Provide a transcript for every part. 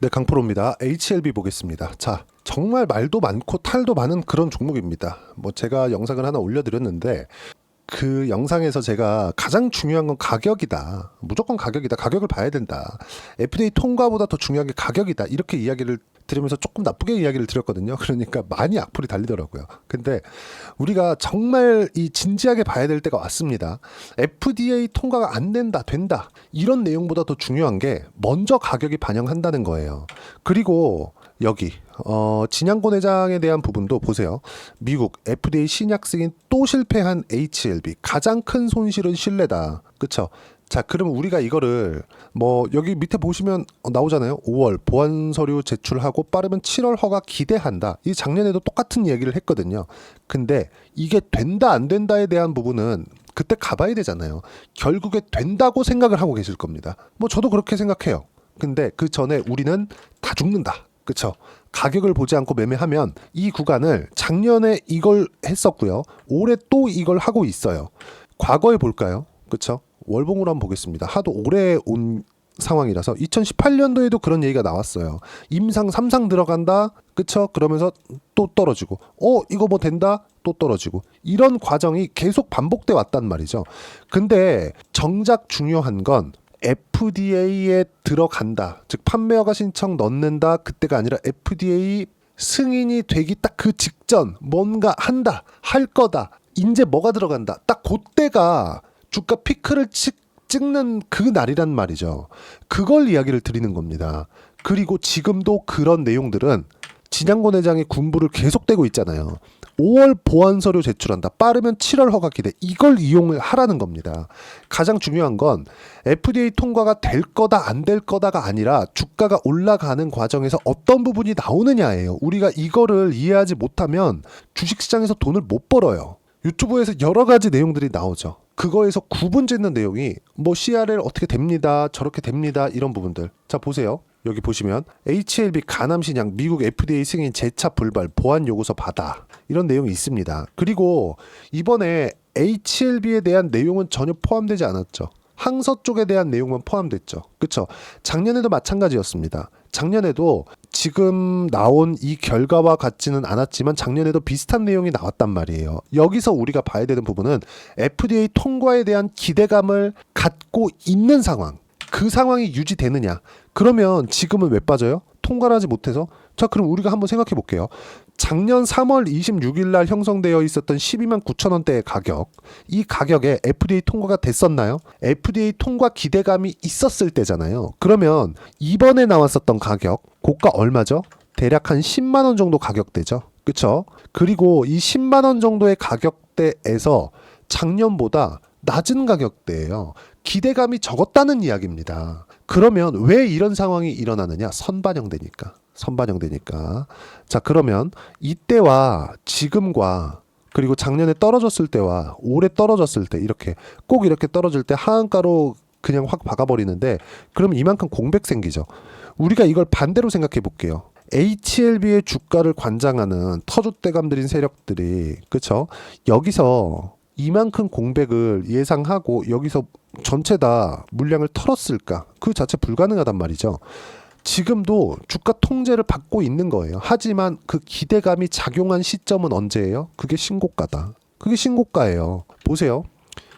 네, 강프로입니다. HLB 보겠습니다. 자, 정말 말도 많고 탈도 많은 그런 종목입니다. 뭐 제가 영상을 하나 올려드렸는데 그 영상에서 제가 가장 중요한 건 가격이다. 무조건 가격이다. 가격을 봐야 된다. FDA 통과보다 더 중요한 게 가격이다. 이렇게 이야기를 들으면서 조금 나쁘게 이야기를 드렸거든요. 그러니까 많이 악플이 달리더라고요. 근데 우리가 정말 이 진지하게 봐야 될 때가 왔습니다. FDA 통과가 안 된다, 된다. 이런 내용보다 더 중요한 게 먼저 가격이 반영한다는 거예요. 그리고 여기 진양권 회장에 대한 부분도 보세요. 미국 FDA 신약 승인 또 실패한 HLB 가장 큰 손실은 신뢰다. 그쵸? 자, 그럼 우리가 이거를 뭐 여기 밑에 보시면 나오잖아요. 5월 보안 서류 제출하고 빠르면 7월 허가 기대한다. 이 작년에도 똑같은 얘기를 했거든요. 근데 이게 된다 안 된다에 대한 부분은 그때 가봐야 되잖아요. 결국에 된다고 생각을 하고 계실 겁니다. 뭐 저도 그렇게 생각해요. 근데 그 전에 우리는 다 죽는다. 그쵸? 가격을 보지 않고 매매하면 이 구간을 작년에 이걸 했었고요. 올해 또 이걸 하고 있어요. 과거에 볼까요? 그쵸? 월봉으로 한번 보겠습니다. 하도 오래 온 상황이라서 2018년도에도 그런 얘기가 나왔어요. 임상 3상 들어간다. 그쵸? 그러면서 또 떨어지고 이거 뭐 된다? 또 떨어지고 이런 과정이 계속 반복돼 왔단 말이죠. 근데 정작 중요한 건 FDA에 들어간다. 즉 판매허가 신청 넣는다. 그때가 아니라 FDA 승인이 되기 딱 그 직전 뭔가 한다. 할 거다. 이제 뭐가 들어간다. 딱 그때가 주가 피크를 찍는 그 날이란 말이죠. 그걸 이야기를 드리는 겁니다. 그리고 지금도 그런 내용들은 진양권 회장의 군부를 계속되고 있잖아요. 5월 보안 서류 제출한다. 빠르면 7월 허가 기대. 이걸 이용을 하라는 겁니다. 가장 중요한 건 FDA 통과가 될 거다 안 될 거다가 아니라 주가가 올라가는 과정에서 어떤 부분이 나오느냐예요. 우리가 이거를 이해하지 못하면 주식시장에서 돈을 못 벌어요. 유튜브에서 여러 가지 내용들이 나오죠. 그거에서 구분 짓는 내용이 뭐 CRL 어떻게 됩니다. 저렇게 됩니다. 이런 부분들. 자, 보세요. 여기 보시면 HLB 가남신약 미국 FDA 승인 재차 불발 보안 요구서 받아 이런 내용이 있습니다. 그리고 이번에 HLB에 대한 내용은 전혀 포함되지 않았죠. 항서 쪽에 대한 내용만 포함됐죠. 그쵸? 작년에도 마찬가지였습니다. 작년에도 지금 나온 이 결과와 같지는 않았지만 작년에도 비슷한 내용이 나왔단 말이에요. 여기서 우리가 봐야 되는 부분은 FDA 통과에 대한 기대감을 갖고 있는 상황. 그 상황이 유지되느냐. 그러면 지금은 왜 빠져요? 통과를 하지 못해서? 자, 그럼 우리가 한번 생각해 볼게요. 작년 3월 26일 날 형성되어 있었던 12만 9천 원대의 가격. 이 가격에 FDA 통과가 됐었나요? FDA 통과 기대감이 있었을 때잖아요. 그러면 이번에 나왔었던 가격, 고가 얼마죠? 대략 한 10만 원 정도 가격대죠. 그쵸? 그리고 이 10만 원 정도의 가격대에서 작년보다 낮은 가격대예요. 기대감이 적었다는 이야기입니다. 그러면 왜 이런 상황이 일어나느냐? 선반영되니까. 자, 그러면 이때와 지금과 그리고 작년에 떨어졌을 때와 올해 떨어졌을 때 이렇게 꼭 이렇게 떨어질 때 하한가로 그냥 확 박아버리는데 그럼 이만큼 공백 생기죠. 우리가 이걸 반대로 생각해 볼게요. HLB의 주가를 관장하는 터줏대감들인 세력들이 그쵸? 여기서 이만큼 공백을 예상하고 여기서 전체 다 물량을 털었을까? 그 자체 불가능하단 말이죠. 지금도 주가 통제를 받고 있는 거예요. 하지만 그 기대감이 작용한 시점은 언제예요? 그게 신고가다. 그게 신고가예요. 보세요.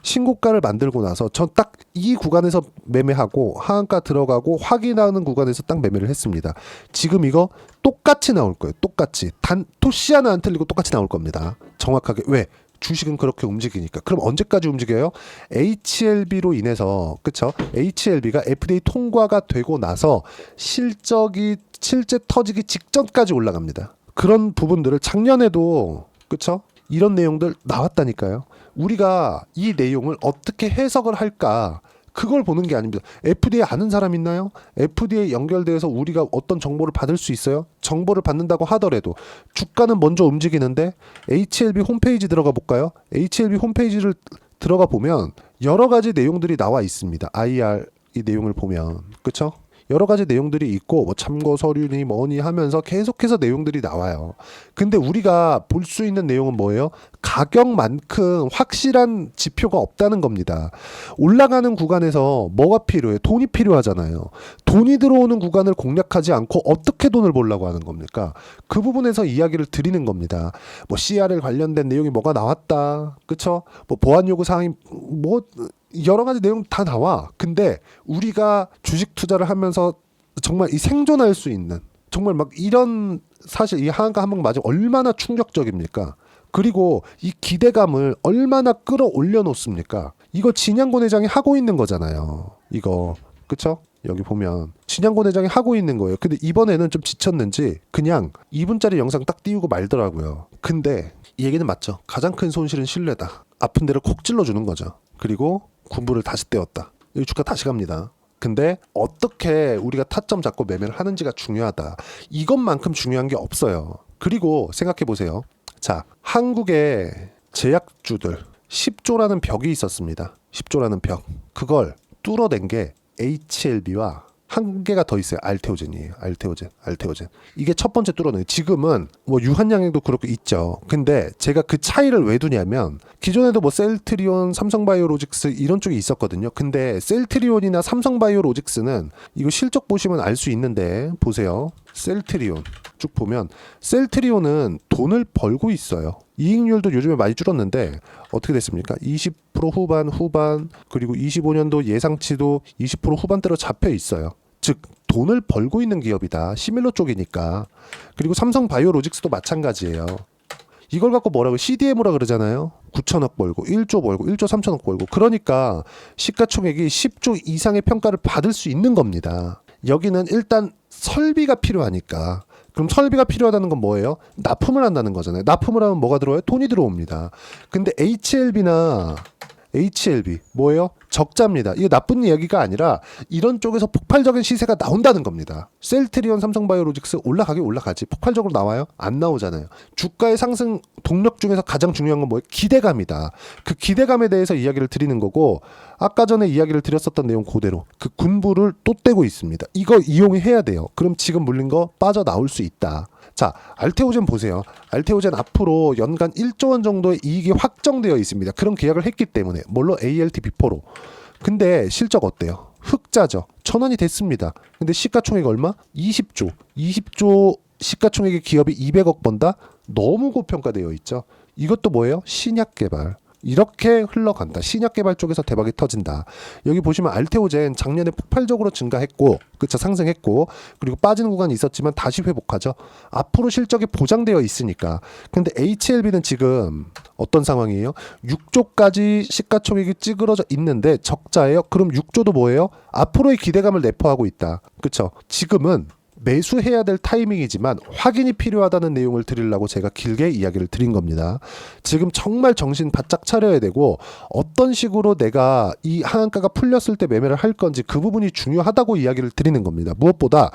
신고가를 만들고 나서 전 딱 이 구간에서 매매하고 하한가 들어가고 확인하는 구간에서 딱 매매를 했습니다. 지금 이거 똑같이 나올 거예요. 똑같이. 단 토시 하나 안 틀리고 똑같이 나올 겁니다. 정확하게. 왜? 주식은 그렇게 움직이니까. 그럼 언제까지 움직여요? HLB로 인해서 그쵸? HLB가 FDA 통과가 되고 나서 실적이 실제 터지기 직전까지 올라갑니다. 그런 부분들을 작년에도 그쵸? 이런 내용들 나왔다니까요. 우리가 이 내용을 어떻게 해석을 할까? 그걸 보는 게 아닙니다. FDA 아는 사람 있나요? FDA 연결돼서 우리가 어떤 정보를 받을 수 있어요? 정보를 받는다고 하더라도 주가는 먼저 움직이는데 HLB 홈페이지 들어가 볼까요? HLB 홈페이지를 들어가 보면 여러 가지 내용들이 나와 있습니다. IR 이 내용을 보면 그쵸? 여러 가지 내용들이 있고 뭐 참고 서류니 뭐니 하면서 계속해서 내용들이 나와요. 근데 우리가 볼 수 있는 내용은 뭐예요? 가격만큼 확실한 지표가 없다는 겁니다. 올라가는 구간에서 뭐가 필요해? 돈이 필요하잖아요. 돈이 들어오는 구간을 공략하지 않고 어떻게 돈을 벌려고 하는 겁니까? 그 부분에서 이야기를 드리는 겁니다. 뭐 CRL 관련된 내용이 뭐가 나왔다. 그쵸? 뭐 보안 요구 사항이 뭐 여러 가지 내용 다 나와. 근데 우리가 주식 투자를 하면서 정말 이 생존할 수 있는 정말 막 이런 사실 이 하한가 한번 맞으면 얼마나 충격적입니까? 그리고 이 기대감을 얼마나 끌어올려 놓습니까? 이거 진양권 회장이 하고 있는 거잖아요. 이거 그쵸? 여기 보면 진양권 회장이 하고 있는 거예요. 근데 이번에는 좀 지쳤는지 그냥 2분짜리 영상 딱 띄우고 말더라고요. 근데 이 얘기는 맞죠. 가장 큰 손실은 신뢰다. 아픈 데를 콕 찔러주는 거죠. 그리고 군부를 다시 떼었다. 이 주가 다시 갑니다. 근데 어떻게 우리가 타점 잡고 매매를 하는지가 중요하다. 이것만큼 중요한 게 없어요. 그리고 생각해 보세요. 자, 한국의 제약주들 10조라는 벽이 있었습니다. 10조라는 벽. 그걸 뚫어낸 게 HLB와 한 개가 더 있어요. 알테오젠이에요. 알테오젠. 이게 첫 번째 뚫어낸. 지금은 뭐 유한양행도 그렇고 있죠. 근데 제가 그 차이를 왜 두냐면 기존에도 뭐 셀트리온, 삼성바이오로직스 이런 쪽이 있었거든요. 근데 셀트리온이나 삼성바이오로직스는 이거 실적 보시면 알 수 있는데 보세요. 셀트리온 쭉 보면 셀트리온은 돈을 벌고 있어요. 이익률도 요즘에 많이 줄었는데 어떻게 됐습니까? 20% 후반 그리고 25년도 예상치도 20% 후반대로 잡혀 있어요. 즉 돈을 벌고 있는 기업이다. 시밀러 쪽이니까. 그리고 삼성바이오로직스도 마찬가지예요. 이걸 갖고 뭐라고 CDMO라 그러잖아요. 9천억 벌고 1조 벌고 1조 3천억 벌고 그러니까 시가총액이 10조 이상의 평가를 받을 수 있는 겁니다. 여기는 일단 설비가 필요하니까. 그럼 설비가 필요하다는 건 뭐예요? 납품을 한다는 거잖아요. 납품을 하면 뭐가 들어와요? 돈이 들어옵니다. 근데 HLB 뭐예요? 적자입니다. 이게 나쁜 이야기가 아니라 이런 쪽에서 폭발적인 시세가 나온다는 겁니다. 셀트리온, 삼성바이오로직스 올라가지 폭발적으로 나와요? 안 나오잖아요. 주가의 상승 동력 중에서 가장 중요한 건 뭐예요? 기대감이다. 그 기대감에 대해서 이야기를 드리는 거고 아까 전에 이야기를 드렸었던 내용 그대로 그 군부를 또 떼고 있습니다. 이거 이용해야 돼요. 그럼 지금 물린 거 빠져나올 수 있다. 자, 알테오젠 보세요. 알테오젠 앞으로 연간 1조 원 정도의 이익이 확정되어 있습니다. 그런 계약을 했기 때문에 뭘로 ALT 비포로. 근데 실적 어때요? 흑자죠. 1,000원이 됐습니다. 근데 시가총액 얼마? 20조 시가총액의 기업이 200억 번다? 너무 고평가되어 있죠. 이것도 뭐예요? 신약 개발. 이렇게 흘러간다. 신약 개발 쪽에서 대박이 터진다. 여기 보시면 알테오젠 작년에 폭발적으로 증가했고, 그쵸, 상승했고, 그리고 빠지는 구간이 있었지만 다시 회복하죠. 앞으로 실적이 보장되어 있으니까. 근데 HLB는 지금 어떤 상황이에요? 6조까지 시가총액이 찌그러져 있는데 적자예요. 그럼 6조도 뭐예요? 앞으로의 기대감을 내포하고 있다. 그쵸? 지금은 매수해야 될 타이밍이지만 확인이 필요하다는 내용을 드리려고 제가 길게 이야기를 드린 겁니다. 지금 정말 정신 바짝 차려야 되고 어떤 식으로 내가 이 하한가가 풀렸을 때 매매를 할 건지 그 부분이 중요하다고 이야기를 드리는 겁니다. 무엇보다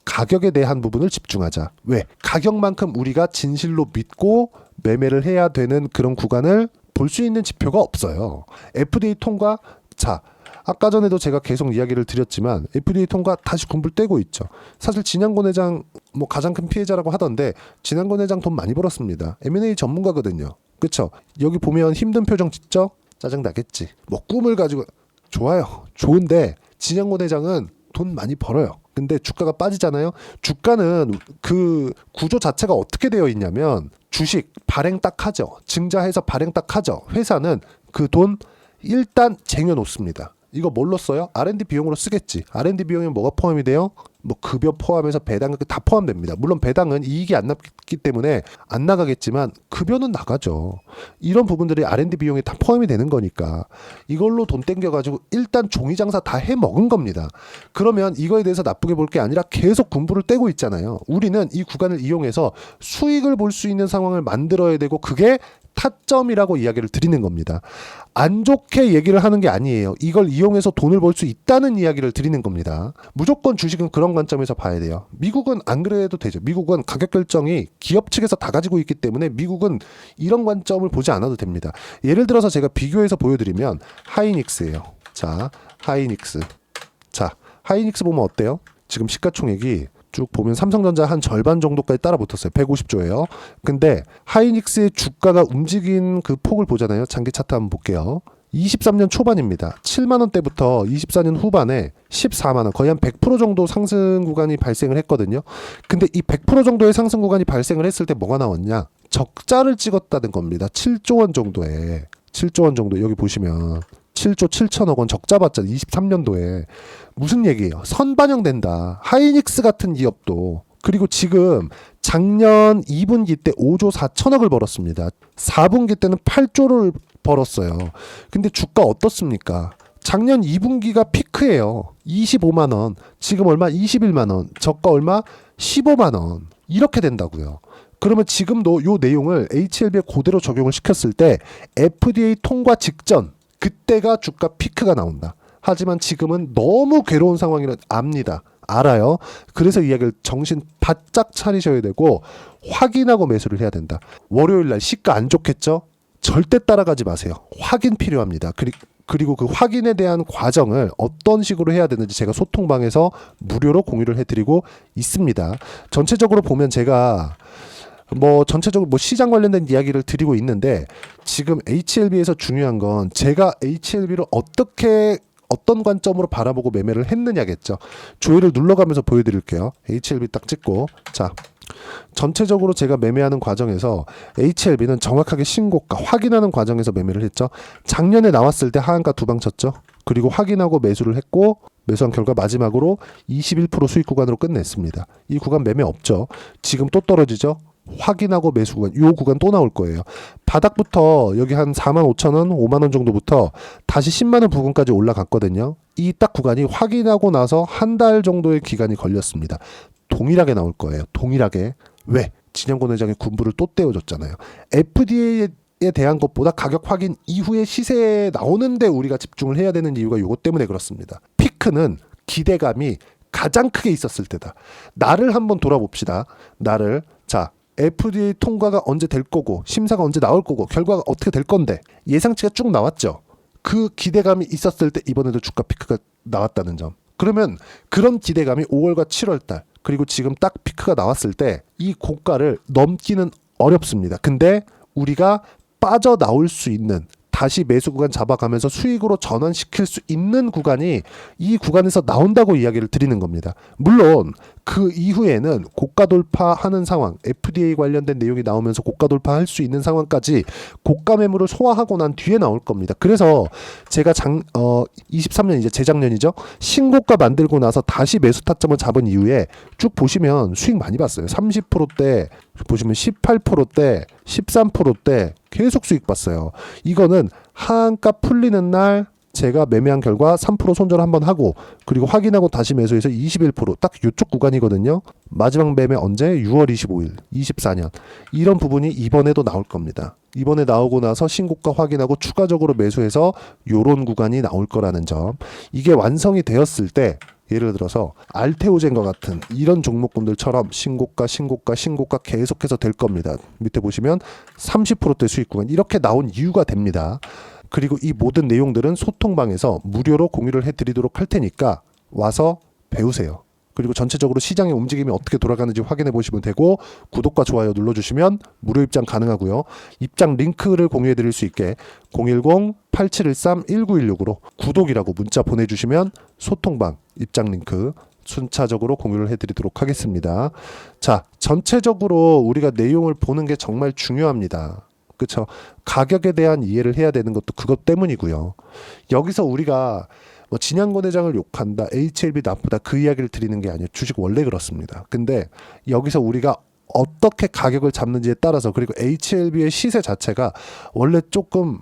가격에 대한 부분을 집중하자. 왜? 가격만큼 우리가 진실로 믿고 매매를 해야 되는 그런 구간을 볼 수 있는 지표가 없어요. FDA 통과, 자, 아까 전에도 제가 계속 이야기를 드렸지만 FDA 통과 다시 군부를 떼고 있죠. 사실 진양권 회장 뭐 가장 큰 피해자라고 하던데 진양권 회장 돈 많이 벌었습니다. M&A 전문가거든요. 그쵸? 여기 보면 힘든 표정 짓죠? 짜증 나겠지. 뭐 꿈을 가지고 좋아요. 좋은데 진양권 회장은 돈 많이 벌어요. 근데 주가가 빠지잖아요. 주가는 그 구조 자체가 어떻게 되어 있냐면 주식 발행 딱 하죠. 증자해서 발행 딱 하죠. 회사는 그 돈 일단 쟁여놓습니다. 이거 뭘로 써요? R&D 비용으로 쓰겠지. R&D 비용에 뭐가 포함이 돼요? 뭐 급여 포함해서 배당 다 포함됩니다. 물론 배당은 이익이 안 났기 때문에 안 나가겠지만 급여는 나가죠. 이런 부분들이 R&D 비용에 다 포함이 되는 거니까 이걸로 돈 땡겨가지고 일단 종이 장사 다 해먹은 겁니다. 그러면 이거에 대해서 나쁘게 볼 게 아니라 계속 군부를 떼고 있잖아요. 우리는 이 구간을 이용해서 수익을 볼 수 있는 상황을 만들어야 되고 그게 타점이라고 이야기를 드리는 겁니다. 안 좋게 얘기를 하는 게 아니에요. 이걸 이용해서 돈을 벌 수 있다는 이야기를 드리는 겁니다. 무조건 주식은 그런 관점에서 봐야 돼요. 미국은 안 그래도 되죠. 미국은 가격 결정이 기업 측에서 다 가지고 있기 때문에 미국은 이런 관점을 보지 않아도 됩니다. 예를 들어서 제가 비교해서 보여드리면 하이닉스예요. 자, 하이닉스. 자, 하이닉스 보면 어때요? 지금 시가총액이 쭉 보면 삼성전자 한 절반 정도까지 따라 붙었어요. 150조예요. 근데 하이닉스의 주가가 움직인 그 폭을 보잖아요. 장기 차트 한번 볼게요. 23년 초반입니다. 7만 원대부터 24년 후반에 14만 원, 거의 한 100% 정도 상승 구간이 발생을 했거든요. 근데 이 100% 정도의 상승 구간이 발생을 했을 때 뭐가 나왔냐? 적자를 찍었다는 겁니다. 7조 원 정도에. 7조 원 정도 여기 보시면 7조 7천억 원 적자 봤잖아요. 23년도에. 무슨 얘기예요? 선반영된다. 하이닉스 같은 기업도. 그리고 지금 작년 2분기 때 5조 4천억을 벌었습니다. 4분기 때는 8조를 벌었어요. 근데 주가 어떻습니까? 작년 2분기가 피크예요. 25만 원. 지금 얼마? 21만 원. 저가 얼마? 15만 원. 이렇게 된다고요. 그러면 지금도 요 내용을 HLB에 그대로 적용을 시켰을 때 FDA 통과 직전 그때가 주가 피크가 나온다. 하지만 지금은 너무 괴로운 상황이라 압니다. 알아요. 그래서 이야기를 정신 바짝 차리셔야 되고 확인하고 매수를 해야 된다. 월요일 날 시가 안 좋겠죠? 절대 따라가지 마세요. 확인 필요합니다. 그리고 그 확인에 대한 과정을 어떤 식으로 해야 되는지 제가 소통방에서 무료로 공유를 해드리고 있습니다. 전체적으로 보면 제가 전체적으로 시장 관련된 이야기를 드리고 있는데 지금 HLB에서 중요한 건 제가 HLB를 어떤 관점으로 바라보고 매매를 했느냐겠죠. 조회를 눌러가면서 보여드릴게요. HLB 딱 찍고 자 전체적으로 제가 매매하는 과정에서 HLB는 정확하게 신고가 확인하는 과정에서 매매를 했죠. 작년에 나왔을 때 하한가 두 방 쳤죠. 그리고 확인하고 매수를 했고 매수한 결과 마지막으로 21% 수익 구간으로 끝냈습니다. 이 구간 매매 없죠. 지금 또 떨어지죠. 확인하고 매수 구간, 이 구간 또 나올 거예요. 바닥부터 여기 한 4만 5천 원, 5만 원 정도부터 다시 10만 원 부근까지 올라갔거든요. 이 딱 구간이 확인하고 나서 한 달 정도의 기간이 걸렸습니다. 동일하게 나올 거예요. 동일하게. 왜? 진영권 회장이 군부를 또 떼어줬잖아요. FDA에 대한 것보다 가격 확인 이후에 시세에 나오는데 우리가 집중을 해야 되는 이유가 이것 때문에 그렇습니다. 피크는 기대감이 가장 크게 있었을 때다. 나를 한번 돌아봅시다. 자, FDA 통과가 언제 될 거고 심사가 언제 나올 거고 결과가 어떻게 될 건데 예상치가 쭉 나왔죠. 그 기대감이 있었을 때 이번에도 주가 피크가 나왔다는 점. 그러면 그런 기대감이 5월과 7월달 그리고 지금 딱 피크가 나왔을 때 이 고가를 넘기는 어렵습니다. 근데 우리가 빠져나올 수 있는 다시 매수 구간 잡아가면서 수익으로 전환시킬 수 있는 구간이 이 구간에서 나온다고 이야기를 드리는 겁니다. 물론 그 이후에는 고가 돌파하는 상황, FDA 관련된 내용이 나오면서 고가 돌파할 수 있는 상황까지 고가 매물을 소화하고 난 뒤에 나올 겁니다. 그래서 제가 23년 이제 재작년이죠. 신고가 만들고 나서 다시 매수 타점을 잡은 이후에 쭉 보시면 수익 많이 봤어요. 30%대 보시면 18%대, 13%대 계속 수익 봤어요. 이거는 하한가 풀리는 날 제가 매매한 결과 3% 손절 한번 하고 그리고 확인하고 다시 매수해서 21%딱 이쪽 구간이거든요. 마지막 매매 언제? 6월 25일 24년 이런 부분이 이번에도 나올 겁니다. 이번에 나오고 나서 신고가 확인하고 추가적으로 매수해서 요런 구간이 나올 거라는 점. 이게 완성이 되었을 때 예를 들어서 알테오젠과 같은 이런 종목군들처럼 신고가 계속해서 될 겁니다. 밑에 보시면 30%대 수익 구간 이렇게 나온 이유가 됩니다. 그리고 이 모든 내용들은 소통방에서 무료로 공유를 해드리도록 할 테니까 와서 배우세요. 그리고 전체적으로 시장의 움직임이 어떻게 돌아가는지 확인해 보시면 되고 구독과 좋아요 눌러주시면 무료 입장 가능하고요. 입장 링크를 공유해 드릴 수 있게 010-8713-1916으로 구독이라고 문자 보내주시면 소통방 입장 링크 순차적으로 공유를 해드리도록 하겠습니다. 자, 전체적으로 우리가 내용을 보는 게 정말 중요합니다. 그렇죠? 가격에 대한 이해를 해야 되는 것도 그것 때문이고요. 여기서 우리가 진양권 회장을 욕한다, HLB 나쁘다 그 이야기를 드리는 게 아니에요. 주식 원래 그렇습니다. 근데 여기서 우리가 어떻게 가격을 잡는지에 따라서 그리고 HLB의 시세 자체가 원래 조금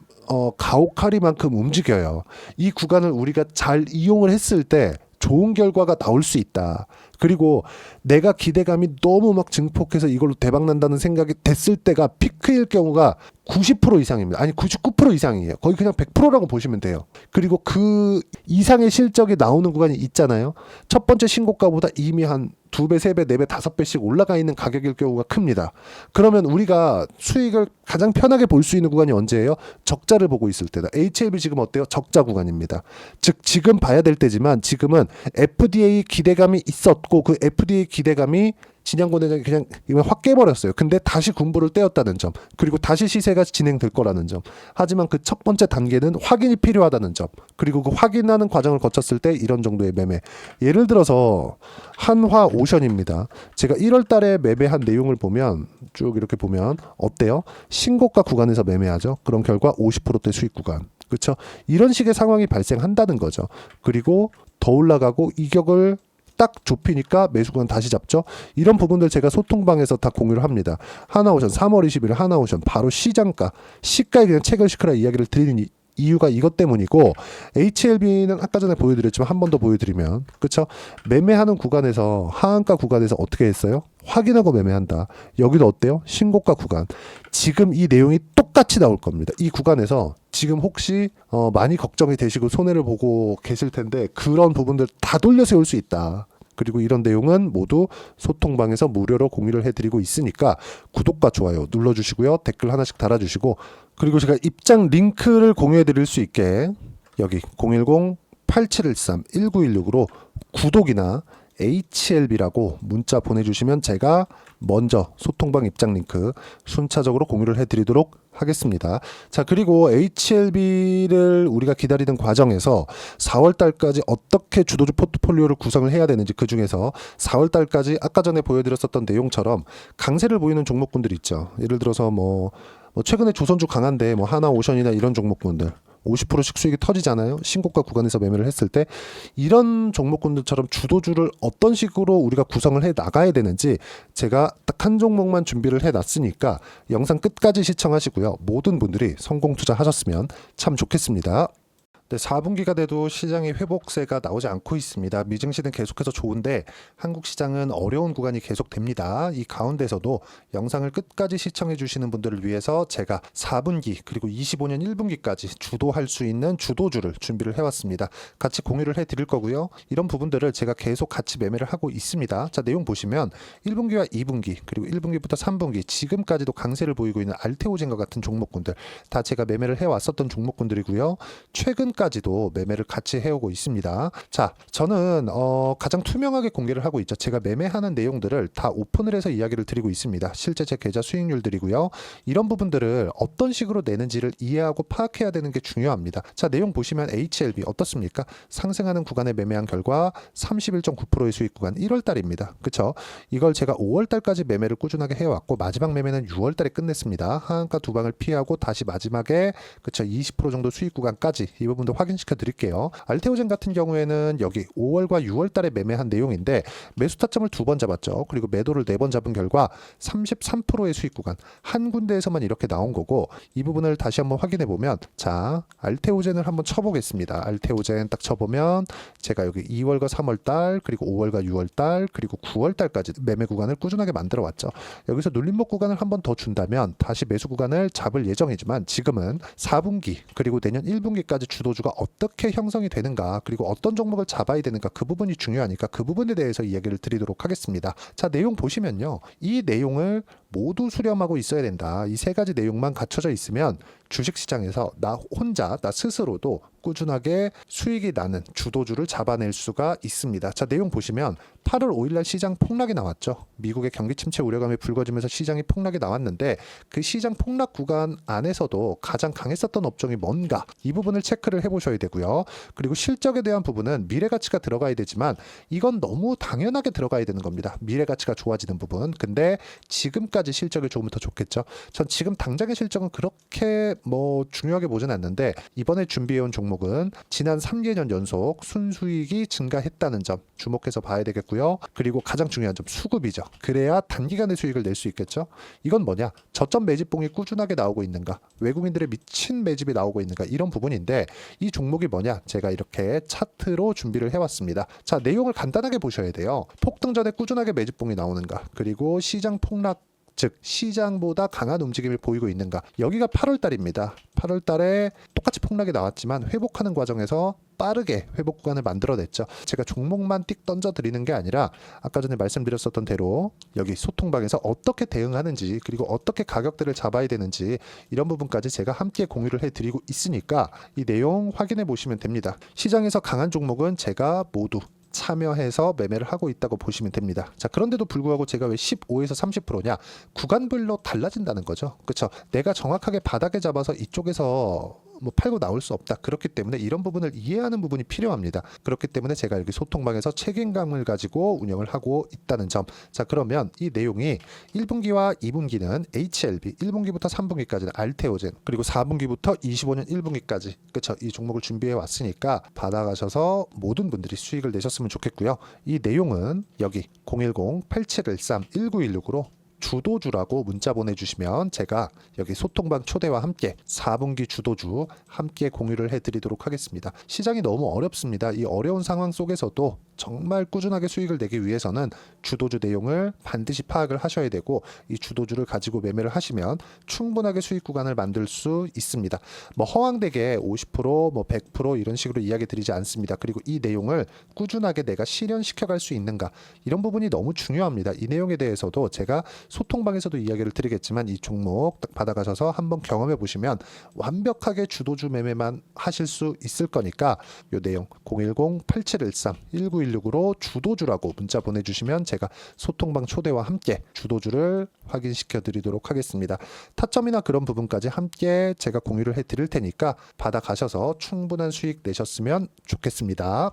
가오카리만큼 움직여요. 이 구간을 우리가 잘 이용을 했을 때 좋은 결과가 나올 수 있다. 그리고 내가 기대감이 너무 막 증폭해서 이걸로 대박 난다는 생각이 됐을 때가 피크일 경우가 90% 이상입니다. 아니 99% 이상이에요. 거의 그냥 100%라고 보시면 돼요. 그리고 그 이상의 실적이 나오는 구간이 있잖아요. 첫 번째 신고가보다 이미 한 2배, 3배, 4배, 5배씩 올라가 있는 가격일 경우가 큽니다. 그러면 우리가 수익을 가장 편하게 볼 수 있는 구간이 언제예요? 적자를 보고 있을 때다. HLB 지금 어때요? 적자 구간입니다. 즉 지금 봐야 될 때지만 지금은 FDA 기대감이 있었고 그 FDA 기대감이 진양권 회장이 그냥 이걸 확 깨버렸어요. 근데 다시 군부를 떼었다는 점, 그리고 다시 시세가 진행될 거라는 점. 하지만 그 첫 번째 단계는 확인이 필요하다는 점, 그리고 그 확인하는 과정을 거쳤을 때 이런 정도의 매매. 예를 들어서 한화 오션입니다. 제가 1월 달에 매매한 내용을 보면 쭉 이렇게 보면 어때요? 신고가 구간에서 매매하죠. 그런 결과 50%대 수익 구간. 그렇죠? 이런 식의 상황이 발생한다는 거죠. 그리고 더 올라가고 이격을 딱 좁히니까 매수구간 다시 잡죠. 이런 부분들 제가 소통방에서 다 공유를 합니다. 하나오션 3월 20일 하나오션 바로 시장가 시가에 그냥 체결시키라 이야기를 드리는 이유가 이것 때문이고, HLB는 아까 전에 보여드렸지만 한 번 더 보여드리면 그렇죠. 매매하는 구간에서 하한가 구간에서 어떻게 했어요? 확인하고 매매한다. 여기도 어때요? 신고가 구간. 지금 이 내용이 똑같이 나올 겁니다. 이 구간에서 지금 혹시 많이 걱정이 되시고 손해를 보고 계실 텐데 그런 부분들 다 돌려 세울 수 있다. 그리고 이런 내용은 모두 소통방에서 무료로 공유를 해드리고 있으니까 구독과 좋아요 눌러주시고요. 댓글 하나씩 달아주시고, 그리고 제가 입장 링크를 공유해드릴 수 있게 여기 010-8713-1916으로 구독이나 HLB라고 문자 보내주시면 제가 먼저 소통방 입장 링크 순차적으로 공유를 해드리도록 하겠습니다. 자, 그리고 HLB를 우리가 기다리는 과정에서 4월 달까지 어떻게 주도주 포트폴리오를 구성을 해야 되는지, 그 중에서 4월 달까지 아까 전에 보여드렸었던 내용처럼 강세를 보이는 종목군들 있죠. 예를 들어서 뭐 최근에 조선주 강한데 뭐 하나오션이나 이런 종목군들 50%씩 수익이 터지잖아요. 신고가 구간에서 매매를 했을 때 이런 종목군들처럼 주도주를 어떤 식으로 우리가 구성을 해 나가야 되는지 제가 딱 한 종목만 준비를 해 놨으니까 영상 끝까지 시청하시고요. 모든 분들이 성공 투자하셨으면 참 좋겠습니다. 네, 4분기가 돼도 시장의 회복세가 나오지 않고 있습니다. 미증시는 계속해서 좋은데 한국 시장은 어려운 구간이 계속됩니다. 이 가운데서도 영상을 끝까지 시청해 주시는 분들을 위해서 제가 4분기 그리고 25년 1분기까지 주도할 수 있는 주도주를 준비를 해왔습니다. 같이 공유를 해드릴 거고요. 이런 부분들을 제가 계속 같이 매매를 하고 있습니다. 자, 내용 보시면 1분기와 2분기 그리고 1분기부터 3분기 지금까지도 강세를 보이고 있는 알테오젠과 같은 종목군들 다 제가 매매를 해왔었던 종목군들이고요. 최근 까지도 매매를 같이 해오고 있습니다. 자, 저는 가장 투명하게 공개를 하고 있죠. 제가 매매하는 내용들을 다 오픈을 해서 이야기를 드리고 있습니다. 실제 제 계좌 수익률들이고요. 이런 부분들을 어떤 식으로 내는지를 이해하고 파악해야 되는 게 중요합니다. 자, 내용 보시면 HLB 어떻습니까? 상승하는 구간에 매매한 결과 31.9%의 수익 구간 1월 달입니다. 그렇죠? 이걸 제가 5월 달까지 매매를 꾸준하게 해왔고 마지막 매매는 6월 달에 끝냈습니다. 하한가 두 방을 피하고 다시 마지막에 그렇죠, 20% 정도 수익 구간까지 이 부분도 확인시켜 드릴게요. 알테오젠 같은 경우에는 여기 5월과 6월 달에 매매한 내용인데 매수 타점을 2번 잡았죠. 그리고 매도를 4번 잡은 결과 33%의 수익 구간 한 군데에서만 이렇게 나온 거고, 이 부분을 다시 한번 확인해 보면 자, 알테오젠을 한번 쳐보겠습니다. 알테오젠 딱 쳐보면 제가 여기 2월과 3월 달 그리고 5월과 6월 달 그리고 9월 달까지 매매 구간을 꾸준하게 만들어 왔죠. 여기서 눌림목 구간을 한번 더 준다면 다시 매수 구간을 잡을 예정이지만 지금은 4분기 그리고 내년 1분기까지 주도주가 어떻게 형성이 되는가, 그리고 어떤 종목을 잡아야 되는가, 그 부분이 중요하니까 그 부분에 대해서 이야기를 드리도록 하겠습니다. 자, 내용 보시면요. 이 내용을 모두 수렴하고 있어야 된다. 이 세 가지 내용만 갖춰져 있으면 주식시장에서 나 혼자 나 스스로도 꾸준하게 수익이 나는 주도주를 잡아낼 수가 있습니다. 자, 내용 보시면 8월 5일날 시장 폭락이 나왔죠. 미국의 경기 침체 우려감이 불거지면서 시장이 폭락이 나왔는데 그 시장 폭락 구간 안에서도 가장 강했었던 업종이 뭔가, 이 부분을 체크를 해보셔야 되고요. 그리고 실적에 대한 부분은 미래가치가 들어가야 되지만 이건 너무 당연하게 들어가야 되는 겁니다. 미래가치가 좋아지는 부분. 근데 지금까지 실적이 좋으면 더 좋겠죠. 전 지금 당장의 실적은 그렇게 중요하게 보진 않는데 이번에 준비해온 종목은 지난 3개년 연속 순수익이 증가했다는 점 주목해서 봐야 되겠고요. 그리고 가장 중요한 점 수급이죠. 그래야 단기간에 수익을 낼 수 있겠죠. 이건 뭐냐? 저점 매집봉이 꾸준하게 나오고 있는가, 외국인들의 미친 매집이 나오고 있는가, 이런 부분인데 이 종목이 뭐냐? 제가 이렇게 차트로 준비를 해왔습니다. 자, 내용을 간단하게 보셔야 돼요. 폭등 전에 꾸준하게 매집봉이 나오는가, 그리고 시장 폭락 즉 시장보다 강한 움직임을 보이고 있는가. 여기가 8월 달입니다. 8월 달에 똑같이 폭락이 나왔지만 회복하는 과정에서 빠르게 회복 구간을 만들어냈죠. 제가 종목만 띡 던져드리는 게 아니라 아까 전에 말씀드렸었던 대로 여기 소통방에서 어떻게 대응하는지 그리고 어떻게 가격대를 잡아야 되는지 이런 부분까지 제가 함께 공유를 해드리고 있으니까 이 내용 확인해 보시면 됩니다. 시장에서 강한 종목은 제가 모두 참여해서 매매를 하고 있다고 보시면 됩니다. 자, 그런데도 불구하고 제가 왜 15에서 30%냐? 구간별로 달라진다는 거죠. 그렇죠? 내가 정확하게 바닥에 잡아서 이쪽에서 뭐 팔고 나올 수 없다. 그렇기 때문에 이런 부분을 이해하는 부분이 필요합니다. 그렇기 때문에 제가 여기 소통방에서 책임감을 가지고 운영을 하고 있다는 점. 자, 그러면 이 내용이 1분기와 2분기는 HLB, 1분기부터 3분기까지는 알테오젠, 그리고 4분기부터 25년 1분기까지 그렇죠? 이 종목을 준비해 왔으니까 받아가셔서 모든 분들이 수익을 내셨으면 좋겠고요. 이 내용은 여기 010-8713-1916으로 주도주라고 문자 보내주시면 제가 여기 소통방 초대와 함께 4분기 주도주 함께 공유를 해드리도록 하겠습니다. 시장이 너무 어렵습니다. 이 어려운 상황 속에서도 정말 꾸준하게 수익을 내기 위해서는 주도주 내용을 반드시 파악을 하셔야 되고 이 주도주를 가지고 매매를 하시면 충분하게 수익 구간을 만들 수 있습니다. 뭐 허황되게 50%, 뭐 100% 이런 식으로 이야기 드리지 않습니다. 그리고 이 내용을 꾸준하게 내가 실현시켜 갈 수 있는가 이런 부분이 너무 중요합니다. 이 내용에 대해서도 제가 소통방에서도 이야기를 드리겠지만 이 종목 딱 받아가셔서 한번 경험해 보시면 완벽하게 주도주 매매만 하실 수 있을 거니까 이 내용 010-8713-1916으로 주도주라고 문자 보내주시면 제가 소통방 초대와 함께 주도주를 확인시켜 드리도록 하겠습니다. 타점이나 그런 부분까지 함께 제가 공유를 해 드릴 테니까 받아가셔서 충분한 수익 내셨으면 좋겠습니다.